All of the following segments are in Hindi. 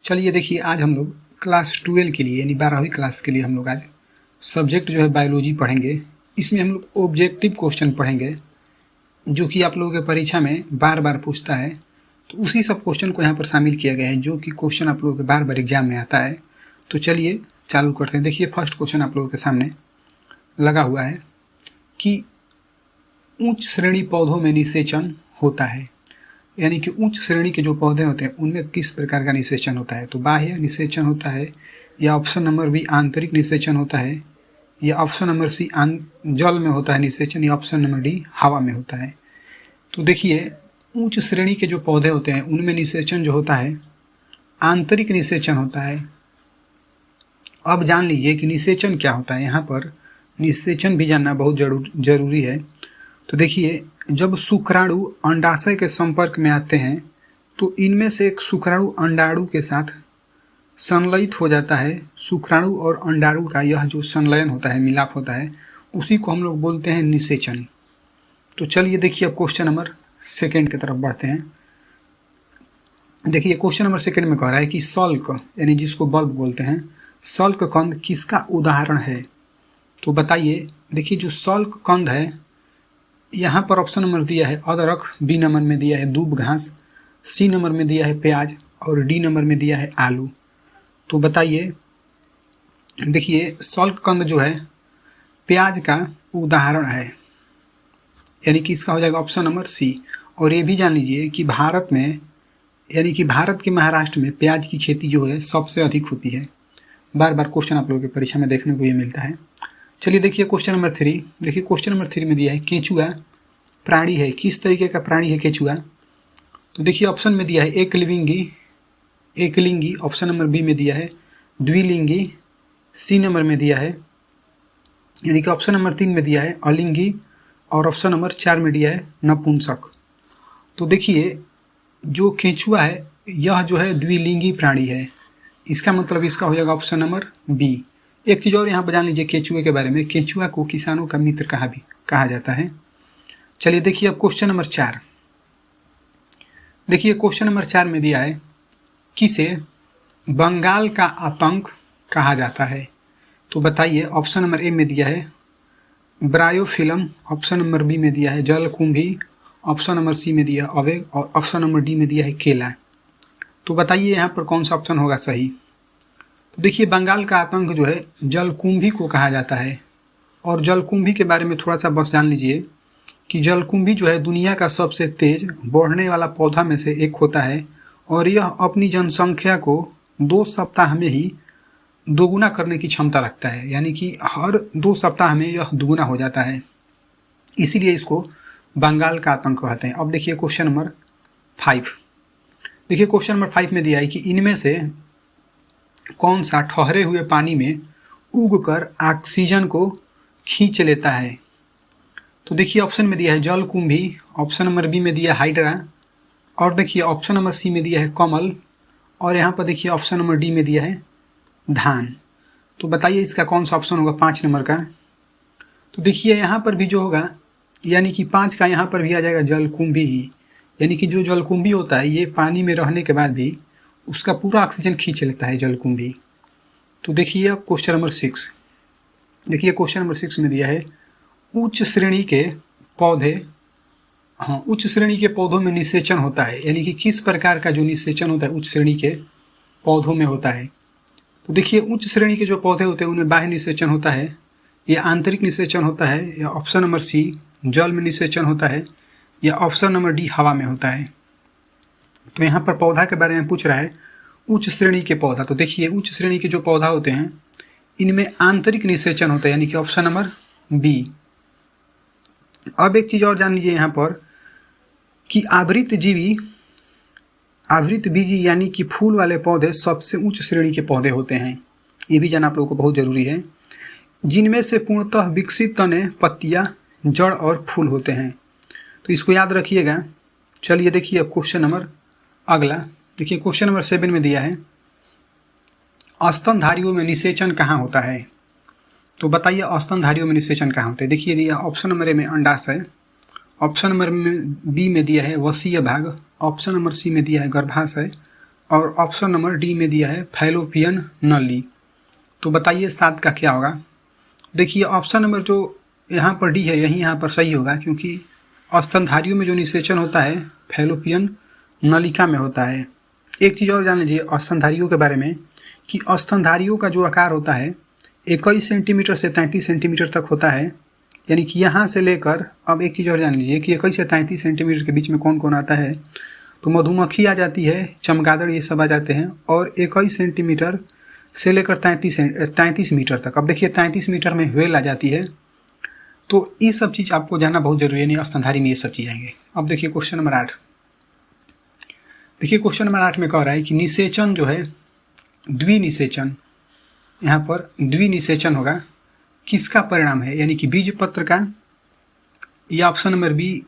चलिए देखिए, आज हम लोग क्लास 12 के लिए यानी 12वीं क्लास के लिए हम लोग आज सब्जेक्ट जो है बायोलॉजी पढ़ेंगे। इसमें हम लोग ऑब्जेक्टिव क्वेश्चन पढ़ेंगे जो कि आप लोगों के परीक्षा में बार बार पूछता है। तो उसी सब क्वेश्चन को यहाँ पर शामिल किया गया है जो कि क्वेश्चन आप लोगों के बार बार एग्जाम में आता है। तो चलिए चालू करते हैं। देखिए, फर्स्ट क्वेश्चन आप लोगों के सामने लगा हुआ है कि उच्च श्रेणी पौधों में निषेचन होता है, यानी कि उच्च श्रेणी के जो पौधे होते हैं उनमें किस प्रकार का निषेचन होता है। तो बाह्य निषेचन होता है, या ऑप्शन नंबर बी आंतरिक निषेचन होता है, या ऑप्शन नंबर सी जल में होता है निषेचन, या ऑप्शन नंबर डी हवा में होता है। तो देखिए, उच्च श्रेणी के जो पौधे होते हैं उनमें निषेचन जो होता है आंतरिक निषेचन होता है। अब जान लीजिए कि निषेचन क्या होता है। यहाँ पर निषेचन भी जानना बहुत जरूरी है। तो देखिए, जब शुक्राणु अंडाशय के संपर्क में आते हैं तो इनमें से एक शुक्राणु अंडाणु के साथ संलयित हो जाता है। शुक्राणु और अंडाणु का यह जो संलयन होता है, मिलाप होता है, उसी को हम लोग बोलते हैं निषेचन। तो चलिए देखिए, अब क्वेश्चन नंबर सेकेंड की तरफ बढ़ते हैं। देखिए, क्वेश्चन नंबर सेकेंड में कह रहा है कि सल्क यानी जिसको बल्ब बोलते हैं, सल्क कंद किसका उदाहरण है। तो बताइए। देखिए, जो सल्क कंद है यहाँ पर ऑप्शन नंबर दिया है अदरक, बी नंबर में दिया है दूब घास, सी नंबर में दिया है प्याज और डी नंबर में दिया है आलू। तो बताइए। देखिए, सल्क कंद जो है प्याज का उदाहरण है, यानी कि इसका हो जाएगा ऑप्शन नंबर सी। और ये भी जान लीजिए कि भारत में यानी कि भारत के महाराष्ट्र में प्याज की खेती जो है सबसे अधिक होती है। बार बार क्वेश्चन आप लोगों की परीक्षा में देखने को ये मिलता है। चलिए देखिए, क्वेश्चन नंबर 3। देखिए, क्वेश्चन नंबर 3 में दिया है केंचुआ प्राणी है, किस तरीके का प्राणी है केंचुआ। तो देखिए, ऑप्शन में दिया है एकलिंगी, ऑप्शन नंबर बी में दिया है द्विलिंगी, सी नंबर में दिया है यानी कि ऑप्शन नंबर 3 में दिया है अलिंगी, और ऑप्शन नंबर 4 में दिया है नपुंसक। तो देखिए, जो केंचुआ है यह जो है द्विलिंगी प्राणी है। इसका मतलब इसका हो जाएगा ऑप्शन नंबर बी। एक चीज़ और यहाँ पर जान लीजिए केंचुए के बारे में, केंचुआ को किसानों का मित्र कहा जाता है। चलिए देखिए, अब क्वेश्चन नंबर 4। देखिए, क्वेश्चन नंबर 4 में दिया है किसे बंगाल का आतंक कहा जाता है। तो बताइए। ऑप्शन नंबर ए में दिया है ब्रायोफिल्म, ऑप्शन नंबर बी में दिया है जलकुंभी, ऑप्शन नंबर सी में दिया है अवेग, और ऑप्शन नंबर डी में दिया है केला। तो बताइए यहाँ पर कौन सा ऑप्शन होगा सही। तो देखिए, बंगाल का आतंक जो है जलकुंभी को कहा जाता है। और जलकुंभी के बारे में थोड़ा सा बस जान लीजिए कि जलकुंभी जो है दुनिया का सबसे तेज बढ़ने वाला पौधा में से एक होता है, और यह अपनी जनसंख्या को 2 सप्ताह में ही दोगुना करने की क्षमता रखता है, यानी कि हर 2 सप्ताह में यह दुगुना हो जाता है। इसीलिए इसको बंगाल का आतंक कहते हैं। अब देखिए क्वेश्चन नंबर 5। देखिए, क्वेश्चन नंबर 5 में दिया है कि इनमें से कौन सा ठहरे हुए पानी में उगकर ऑक्सीजन को खींच लेता है। तो देखिए, ऑप्शन में दिया है जलकुंभी, ऑप्शन नंबर बी में दिया हाइड्रा, और देखिए ऑप्शन नंबर सी में दिया है कमल, और यहाँ पर देखिए ऑप्शन नंबर डी में दिया है धान। तो बताइए इसका कौन सा ऑप्शन होगा 5 नंबर का। तो देखिए, यहाँ पर भी जो होगा यानी कि 5 का यहाँ पर भी आ जाएगा जलकुंभी ही, यानी कि जो जलकुंभी होता है ये पानी में रहने के बाद भी उसका पूरा ऑक्सीजन खींच लेता है जलकुंभी। तो देखिए अब क्वेश्चन नंबर 6। देखिए, क्वेश्चन नंबर 6 में दिया है उच्च श्रेणी के पौधों में निषेचन होता है, यानी कि किस प्रकार का जो निषेचन होता है उच्च श्रेणी के पौधों में होता है। तो देखिए, उच्च श्रेणी के जो पौधे होते हैं उनमें बाह्य निषेचन होता है, या आंतरिक निषेचन होता है, या ऑप्शन नंबर सी जल में निषेचन होता है, या ऑप्शन नंबर डी हवा में होता है। तो यहाँ पर पौधा के बारे में पूछ रहा है उच्च श्रेणी के पौधा। तो देखिए, उच्च श्रेणी के जो पौधा होते हैं इनमें आंतरिक निषेचन होता है, यानी कि ऑप्शन नंबर बी। अब एक चीज और जान लीजिए यहाँ पर कि आवृत बीजी यानी कि फूल वाले पौधे सबसे उच्च श्रेणी के पौधे होते हैं। ये भी जानना आप लोगों को बहुत जरूरी है, जिनमें से पूर्णतः विकसित तने, पत्तियां, जड़ और फूल होते हैं। तो इसको याद रखिएगा। चलिए देखिए, अब क्वेश्चन नंबर अगला। देखिए, क्वेश्चन नंबर 7 में दिया है स्तनधारियों में निषेचन कहाँ होता है। तो बताइए स्तनधारियों में निषेचन कहाँ होता है। देखिए, दिया ऑप्शन नंबर ए में अंडाशय, ऑप्शन नंबर बी में दिया है वसीय भाग, ऑप्शन नंबर सी में दिया है गर्भाशय, और ऑप्शन नंबर डी में दिया है फैलोपियन नली। तो बताइए 7 का क्या होगा। देखिए ऑप्शन नंबर जो यहाँ पर डी है यही यहाँ पर सही होगा, क्योंकि स्तनधारियों में जो निषेचन होता है फैलोपियन नलिका में होता है। एक चीज़ और जान लीजिए स्तनधारियों के बारे में कि स्तनधारियों का जो आकार होता है 21 सेंटीमीटर से 33 सेंटीमीटर तक होता है। यानी कि यहाँ से लेकर, अब एक चीज़ और जान लीजिए कि 21 से 33 सेंटीमीटर के बीच में कौन कौन आता है, तो मधुमक्खी आ जाती है, चमगादड़ ये सब आ जाते हैं। और 21 सेंटीमीटर से लेकर 33 मीटर तक, अब देखिए 33 मीटर में व्हेल आ जाती है। तो ये सब चीज़ आपको जानना बहुत जरूरी है, नहीं स्तनधारी में ये सब चीज़ आएंगे। अब देखिए क्वेश्चन नंबर 8। देखिए क्वेश्चन नंबर 8 में कह रहा है कि निषेचन जो है द्विनिषेचन, यहाँ पर द्विनिषेचन होगा किसका परिणाम है, यानी कि बीज पत्र का, या ऑप्शन नंबर बी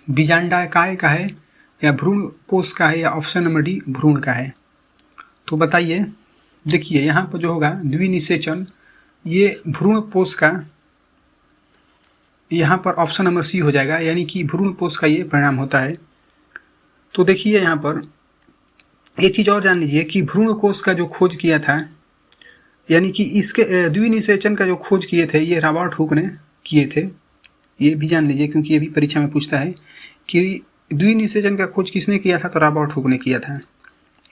बीजांडाकाय का है, या भ्रूण पोष का है, या ऑप्शन नंबर डी भ्रूण का है। तो बताइए। देखिए यहाँ पर जो होगा द्विनिषेचन, ये भ्रूण पोष का, यहाँ पर ऑप्शन नंबर सी हो जाएगा, यानी कि भ्रूण पोष का ये परिणाम होता है। तो देखिए यहाँ पर एक चीज़ और जान लीजिए कि भ्रूण कोष का जो खोज किया था, यानी कि इसके द्विनिषेचन का जो खोज किए थे ये रॉबर्ट हुक ने किए थे। ये भी जान लीजिए क्योंकि ये भी परीक्षा में पूछता है कि द्विनिषेचन का खोज किसने किया था, तो रॉबर्ट हुक ने किया था।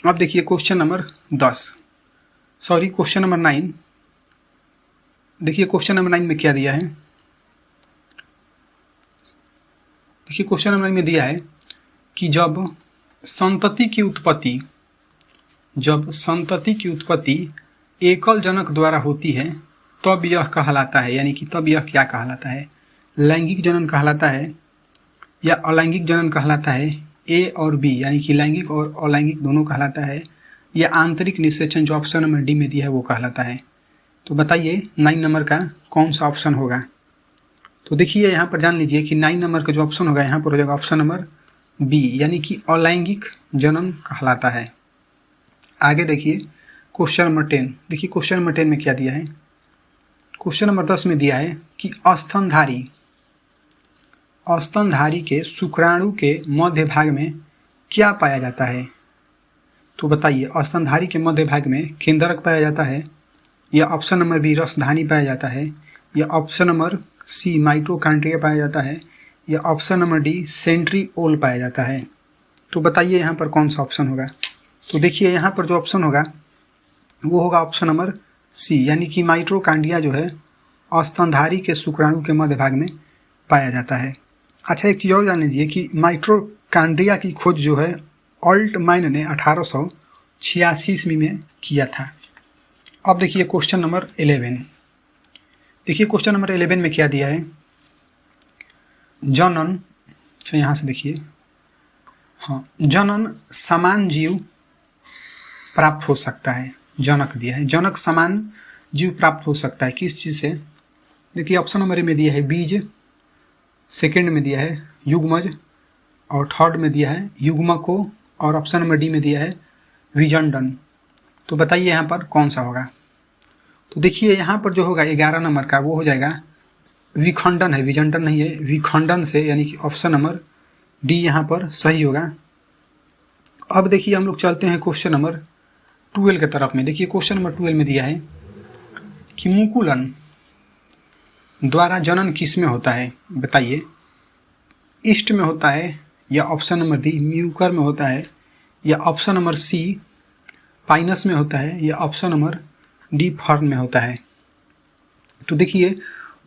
अब देखिए क्वेश्चन नंबर 9। देखिए क्वेश्चन नंबर 9 में क्या दिया है। देखिए क्वेश्चन नंबर 9 में दिया है कि जब संतति की उत्पत्ति एकल जनक द्वारा होती है तब यह कहलाता है, यानी कि तब यह क्या कहलाता है, लैंगिक जनन कहलाता है या अलैंगिक जनन कहलाता है, ए और बी यानी कि लैंगिक और अलैंगिक दोनों कहलाता है, या आंतरिक निषेचन जो ऑप्शन नंबर डी में दिया है वो कहलाता है। तो बताइए 9 नंबर का कौन सा ऑप्शन होगा। तो देखिए यहाँ पर जान लीजिए कि 9 नंबर का जो ऑप्शन होगा यहाँ पर हो जाएगा ऑप्शन नंबर बी, यानी कि अलैंगिक जनन कहलाता है। आगे देखिए क्वेश्चन नंबर 10। देखिए क्वेश्चन नंबर 10 में क्या दिया है। क्वेश्चन नंबर 10 में दिया है कि स्तनधारी के शुक्राणु के मध्य भाग में क्या पाया जाता है। तो बताइए स्तनधारी के मध्य भाग में केंद्रक पाया जाता है, या ऑप्शन नंबर बी रसधानी पाया जाता है, या ऑप्शन नंबर सी माइटोकॉन्ड्रिया पाया जाता है, या ऑप्शन नंबर डी सेंट्रीओल पाया जाता है। तो बताइए यहाँ पर कौन सा ऑप्शन होगा। तो देखिए यहाँ पर जो ऑप्शन होगा वो होगा ऑप्शन नंबर सी, यानी कि माइटोकॉन्ड्रिया जो है स्तनधारी के शुक्राणु के मध्य भाग में पाया जाता है। अच्छा एक चीज़ और जान लीजिए कि माइटोकॉन्ड्रिया की खोज जो है ऑल्टमैन ने 1886 ईस्वी में किया था। अब देखिए क्वेश्चन नंबर 11। देखिए क्वेश्चन नंबर 11 में क्या दिया है। जनन, अच्छा यहाँ से देखिए, हाँ, जनन समान जीव प्राप्त हो सकता है, जनक दिया है, जनक समान जीव प्राप्त हो सकता है किस चीज़ से। देखिए ऑप्शन नंबर ए में दिया है बीज, सेकंड में दिया है युग्मज, और थर्ड में दिया है युग्मको, और ऑप्शन नंबर डी में दिया है विजंडन। तो बताइए यहाँ पर कौन सा होगा। तो देखिए यहाँ पर जो होगा 11 नंबर का वो हो जाएगा विखंडन है, विजंडन नहीं है, विखंडन से, यानी कि ऑप्शन नंबर डी यहाँ पर सही होगा। अब देखिए हम लोग चलते हैं क्वेश्चन नंबर 12 के तरफ में। देखिए क्वेश्चन नंबर 12 में दिया है कि मुकुलन द्वारा जनन किस में होता है। बताइए ईस्ट में होता है, या ऑप्शन नंबर डी म्यूकर में होता है, या ऑप्शन नंबर सी पाइनस में होता है, या ऑप्शन नंबर डी फर्न में होता है। तो देखिए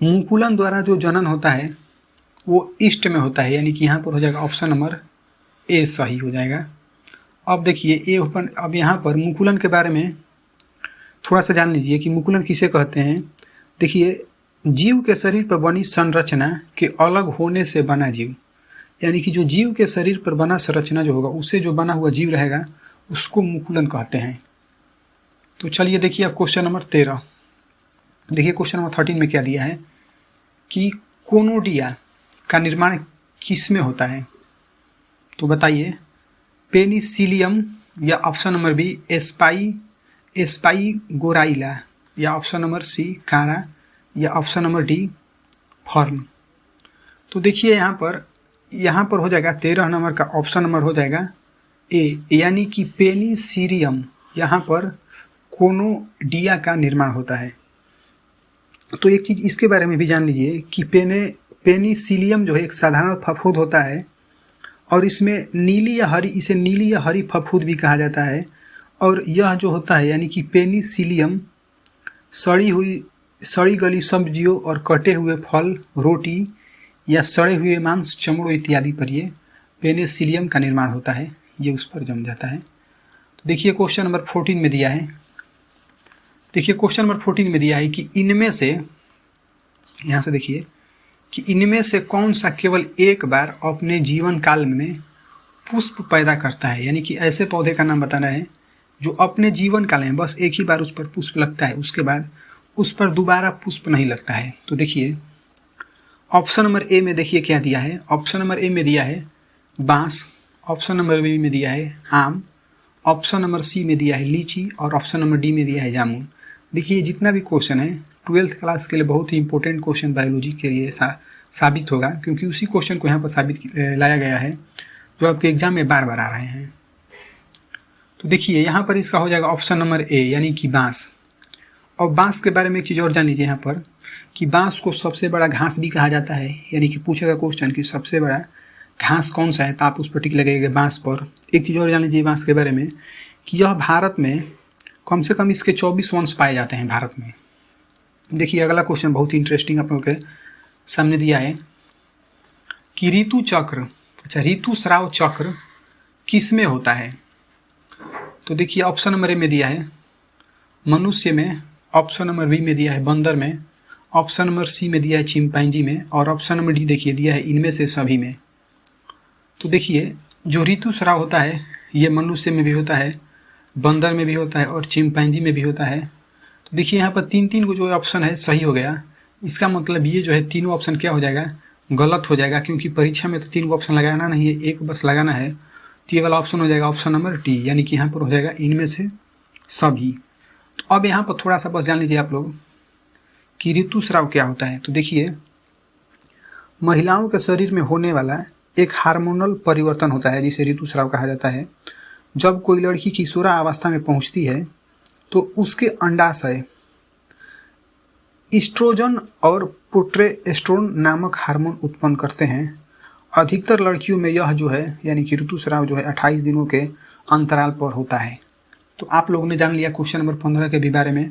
मुकुलन द्वारा जो जनन होता है वो ईस्ट में होता है, यानी कि यहाँ पर हो जाएगा ऑप्शन नंबर ए सही हो जाएगा। अब देखिए ए ओपन, अब यहाँ पर मुकुलन के बारे में थोड़ा सा जान लीजिए कि मुकुलन किसे कहते हैं। देखिए जीव के शरीर पर बनी संरचना के अलग होने से बना जीव, यानी कि जो जीव के शरीर पर बना संरचना जो होगा उससे जो बना हुआ जीव रहेगा उसको मुकुलन कहते हैं। तो चलिए देखिए अब क्वेश्चन नंबर 13। देखिए क्वेश्चन नंबर 13 में क्या दिया है कि कोनोडिया का निर्माण किस में होता है। तो बताइए पेनिसिलियम, या ऑप्शन नंबर बी एस्पाइगोराइला, या ऑप्शन नंबर सी कारा, या ऑप्शन नंबर डी फर्न। तो देखिए यहाँ पर हो जाएगा 13 नंबर का ऑप्शन नंबर हो जाएगा ए यानी कि पेनिसिलियम, यहाँ पर कोनोडिया का निर्माण होता है। तो एक चीज़ इसके बारे में भी जान लीजिए कि पेनिसिलियम जो है एक साधारण फफूंद होता है और इसमें इसे नीली या हरी फफूंद भी कहा जाता है। और यह जो होता है यानी कि पेनिसिलियम सड़ी गली सब्जियों और कटे हुए फल, रोटी या सड़े हुए मांस, चमड़ों इत्यादि पर ये पेनिसिलियम का निर्माण होता है, ये उस पर जम जाता है। तो देखिए क्वेश्चन नंबर 14 में दिया है, कि इनमें से, यहाँ से देखिए कि इनमें से कौन सा केवल एक बार अपने जीवन काल में पुष्प पैदा करता है। यानी कि ऐसे पौधे का नाम बताना है जो अपने जीवन काल में बस एक ही बार उस पर पुष्प लगता है, उसके बाद उस पर दोबारा पुष्प नहीं लगता है। तो देखिए ऑप्शन नंबर ए में देखिए क्या दिया है। ऑप्शन नंबर ए में दिया है बांस, ऑप्शन नंबर बी में दिया है आम, ऑप्शन नंबर सी में दिया है लीची और ऑप्शन नंबर डी में दिया है जामुन। देखिए जितना भी क्वेश्चन है 12th क्लास के लिए बहुत ही इंपॉर्टेंट क्वेश्चन बायोलॉजी के लिए साबित होगा, क्योंकि उसी क्वेश्चन को यहाँ पर लाया गया है जो आपके एग्जाम में बार बार आ रहे हैं। तो देखिए यहाँ पर इसका हो जाएगा ऑप्शन नंबर ए यानी कि बांस। और बांस के बारे में एक चीज़ और जान लीजिए यहाँ पर कि बांस को सबसे बड़ा घास भी कहा जाता है। यानी कि पूछेगा क्वेश्चन कि सबसे बड़ा घास कौन सा है तो आप उस पर टिक लगेगा बांस पर। एक चीज़ और जान लीजिए बांस के बारे में कि यह भारत में कम से कम इसके 24 वंश पाए जाते हैं भारत में। देखिए अगला क्वेश्चन बहुत ही इंटरेस्टिंग आप लोगों के सामने दिया है कि ऋतुस्राव चक्र किस में होता है। तो देखिए ऑप्शन नंबर ए में दिया है मनुष्य में, ऑप्शन नंबर बी में दिया है बंदर में, ऑप्शन नंबर सी में दिया है चिंपैंजी में और ऑप्शन नंबर डी देखिए दिया है इनमें से सभी में। तो देखिए जो ऋतुस्राव होता है ये मनुष्य में भी होता है, बंदर में भी होता है और चिंपैंजी में भी होता है। तो देखिए यहाँ पर तीन को जो ऑप्शन है सही हो गया। इसका मतलब ये जो है तीनों ऑप्शन क्या हो जाएगा, गलत हो जाएगा, क्योंकि परीक्षा में तो 3 ऑप्शन लगाना नहीं है, एक बस लगाना है। तो ये वाला ऑप्शन हो जाएगा ऑप्शन नंबर डी, यानी कि यहाँ पर हो जाएगा इनमें से सभी। तो अब यहाँ पर थोड़ा सा बस जान लीजिए आप लोग कि ऋतुस्राव क्या होता है। तो देखिए महिलाओं के शरीर में होने वाला एक हार्मोनल परिवर्तन होता है जिसे ऋतुस्राव कहा जाता है। जब कोई लड़की किशोरावस्था में पहुंचती है तो उसके अंडाशय ईस्ट्रोजन और प्रोजेस्टेरोन नामक हार्मोन उत्पन्न करते हैं। अधिकतर लड़कियों में यह जो है यानी कि ऋतुस्राव जो है 28 दिनों के अंतराल पर होता है। तो आप लोगों ने जान लिया क्वेश्चन नंबर 15 के भी बारे में।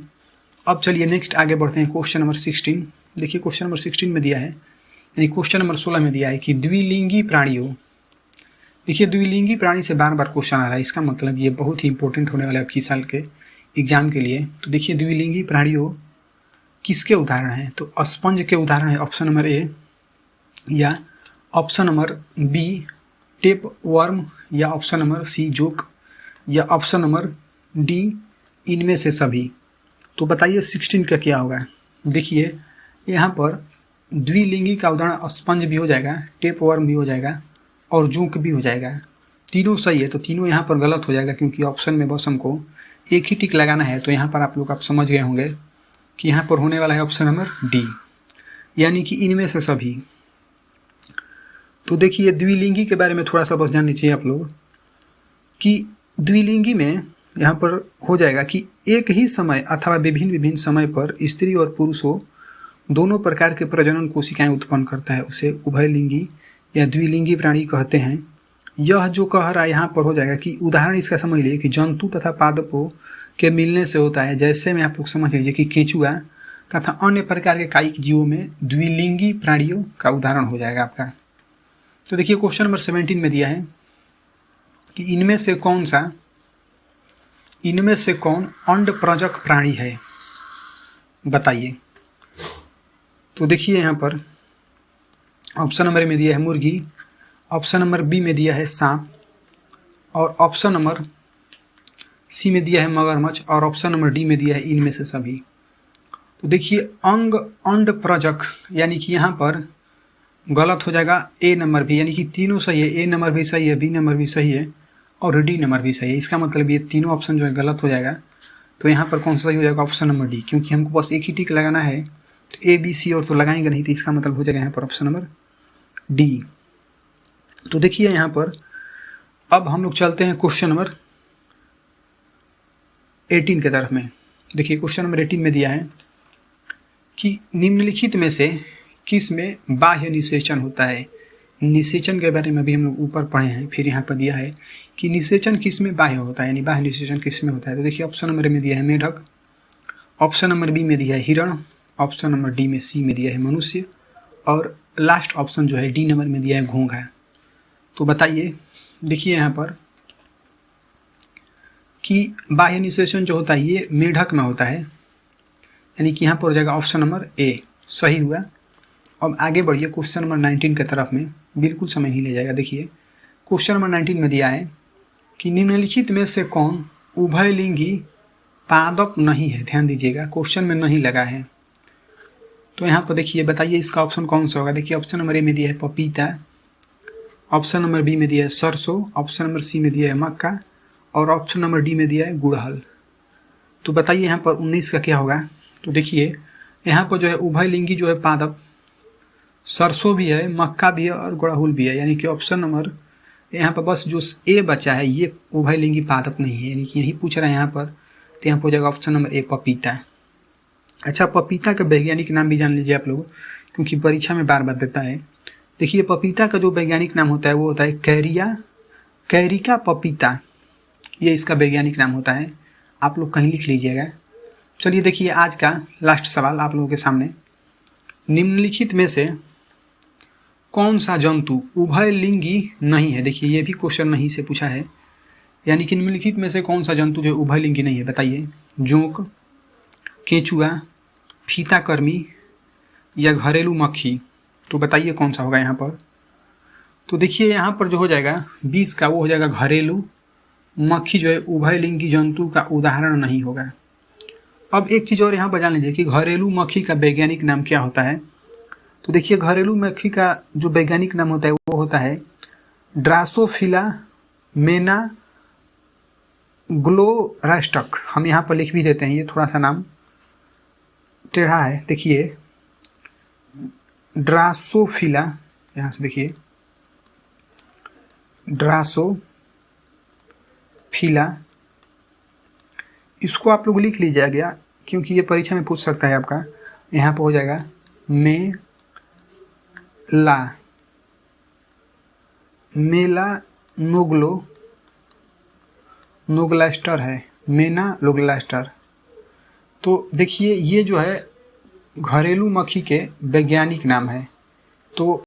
अब चलिए नेक्स्ट आगे बढ़ते हैं क्वेश्चन नंबर 16। देखिए क्वेश्चन नंबर 16 में दिया है, यानी क्वेश्चन नंबर 16 में दिया है कि द्विलिंगी प्राणियों। देखिए द्विलिंगी प्राणी से बार बार क्वेश्चन आ रहा है, इसका मतलब ये बहुत ही इंपॉर्टेंट होने वाला है आपकी साल के एग्जाम के लिए। तो देखिए द्विलिंगी प्राणियों किसके उदाहरण हैं। तो स्पंज के उदाहरण है ऑप्शन नंबर ए, या option number B tapeworm, या ऑप्शन नंबर सी जोक, या ऑप्शन नंबर डी इनमें से सभी। तो बताइए 16 का क्या होगा। देखिए यहाँ पर द्विलिंगी का उदाहरण स्पंज भी हो जाएगा, टेप वर्म भी हो जाएगा और जूक भी हो जाएगा। तीनों सही है, तो तीनों यहाँ पर गलत हो जाएगा क्योंकि ऑप्शन में बस हमको एक ही टिक लगाना है। तो यहाँ पर आप लोग समझ गए होंगे कि यहाँ पर होने वाला है ऑप्शन नंबर डी, यानी कि इनमें से सभी। तो देखिए द्विलिंगी के बारे में थोड़ा सा बस जाननी चाहिए आप लोग कि द्विलिंगी में यहाँ पर हो जाएगा कि एक ही समय अथवा विभिन्न समय पर स्त्री और पुरुषों दोनों प्रकार के प्रजनन कोशिकाएं उत्पन्न करता है, उसे उभयलिंगी या द्विलिंगी प्राणी कहते हैं। यह जो कह रहा है यहाँ पर हो जाएगा कि उदाहरण इसका समझ लीजिए कि जंतु तथा पादपों के मिलने से होता है। जैसे में आप लोग समझ लीजिए कि केंचुआ तथा अन्य प्रकार के कायिक जीवों में द्विलिंगी प्राणियों का उदाहरण हो जाएगा आपका। तो देखिए क्वेश्चन नंबर 17 में दिया है कि इनमें से कौन अंडप्रजक प्राणी है, बताइए। तो देखिए यहाँ पर ऑप्शन नंबर ए में दिया है मुर्गी, ऑप्शन नंबर बी में दिया है सांप और ऑप्शन नंबर सी में दिया है मगरमच्छ और ऑप्शन नंबर डी में दिया है इनमें से सभी। तो देखिए अंडप्रजक यानी कि यहाँ पर गलत हो जाएगा ए नंबर भी, यानी कि तीनों सही है। ए नंबर भी सही है, बी नंबर भी सही है और डी नंबर भी सही है। इसका मतलब ये तीनों ऑप्शन जो है गलत हो जाएगा। तो यहाँ पर कौन सा सही हो जाएगा, ऑप्शन नंबर डी, क्योंकि हमको बस एक ही टिक लगाना है। तो ए बी सी और तो लगाएंगे नहीं, तो इसका मतलब हो जाएगा यहाँ पर ऑप्शन नंबर डी। तो देखिए यहाँ पर अब हम लोग चलते हैं क्वेश्चन नंबर 18 की तरफ में। देखिए क्वेश्चन नंबर 18 में दिया है कि निम्नलिखित में से किस में बाह्य निषेचन होता है। निषेचन के बारे में भी हम लोग ऊपर पढ़े हैं, फिर यहाँ पर दिया है कि निषेचन किस में बाह्य होता है, यानी बाह्य निषेचन किस में होता है। तो देखिए ऑप्शन नंबर में दिया है मेढक, ऑप्शन नंबर बी में दिया है हिरण, ऑप्शन नंबर डी में सी में दिया है मनुष्य, और लास्ट ऑप्शन जो है डी नंबर में दिया है घोंघा। तो बताइए, देखिए यहाँ पर कि बाह्य निषेचन जो होता है ये मेढक में होता है, यानी कि यहाँ पर हो जाएगा ऑप्शन नंबर ए सही हुआ। अब आगे बढ़िए क्वेश्चन नंबर 19 की तरफ में, बिल्कुल समय नहीं ले जाएगा। देखिए क्वेश्चन नंबर 19 में दिया है कि निम्नलिखित में से कौन उभयलिंगी पादप नहीं है। ध्यान दीजिएगा क्वेश्चन में नहीं लगा है, तो यहाँ पर देखिए बताइए इसका ऑप्शन कौन सा होगा। देखिए ऑप्शन नंबर ए में दिया है पपीता, ऑप्शन नंबर बी में दिया है सरसों, ऑप्शन नंबर सी में दिया है मक्का, और ऑप्शन नंबर डी में दिया है गुड़हल। तो बताइए यहाँ पर 19 का क्या होगा। तो देखिए यहाँ पर जो है उभयलिंगी जो है पादप सरसों भी है, मक्का भी है और गुड़हल भी है, यानी कि ऑप्शन नंबर यहाँ पर बस जो ए बचा है ये उभयलिंगी पादप नहीं है, यानी कि यही पूछ रहे हैं यहाँ पर। तो यहाँ पर हो जाएगा ऑप्शन नंबर ए पपीता। अच्छा पपीता का वैज्ञानिक नाम भी जान लीजिए आप लोग, क्योंकि परीक्षा में बार बार देता है। देखिए पपीता का जो वैज्ञानिक नाम होता है वो होता है कैरिका पपीता, ये इसका वैज्ञानिक नाम होता है। आप लोग कहीं लिख लीजिएगा। चलिए देखिए आज का लास्ट सवाल आप लोगों के सामने, निम्नलिखित में से कौन सा जंतु उभयलिंगी नहीं है। देखिए ये भी क्वेश्चन नहीं से पूछा है, यानी कि निम्नलिखित में से कौन सा जंतु जो उभयलिंगी नहीं है। बताइए जोंक, केंचुआ, फीताकर्मी या घरेलू मक्खी। तो बताइए कौन सा होगा यहाँ पर। तो देखिए यहाँ पर जो हो जाएगा 20 का वो हो जाएगा घरेलू मक्खी जो है उभयलिंगी जंतु का उदाहरण नहीं होगा। अब एक चीज़ और यहाँ पर जान लीजिए कि घरेलू मक्खी का वैज्ञानिक नाम क्या होता है। तो देखिए घरेलू मक्खी का जो वैज्ञानिक नाम होता है वो होता है ड्रासोफिला मेना ग्लोरास्टक। हम यहाँ पर लिख भी देते हैं, ये थोड़ा सा नाम टेढ़ा है। देखिए ड्रासोफिला, यहाँ से देखिए ड्रासोफिला, इसको आप लोग लिख लीजिएगा क्योंकि ये परीक्षा में पूछ सकता है आपका। यहाँ पर हो जाएगा मेला नोग्लास्टर है, मेना लोग्लास्टर। तो देखिए ये जो है घरेलू मक्खी के वैज्ञानिक नाम है। तो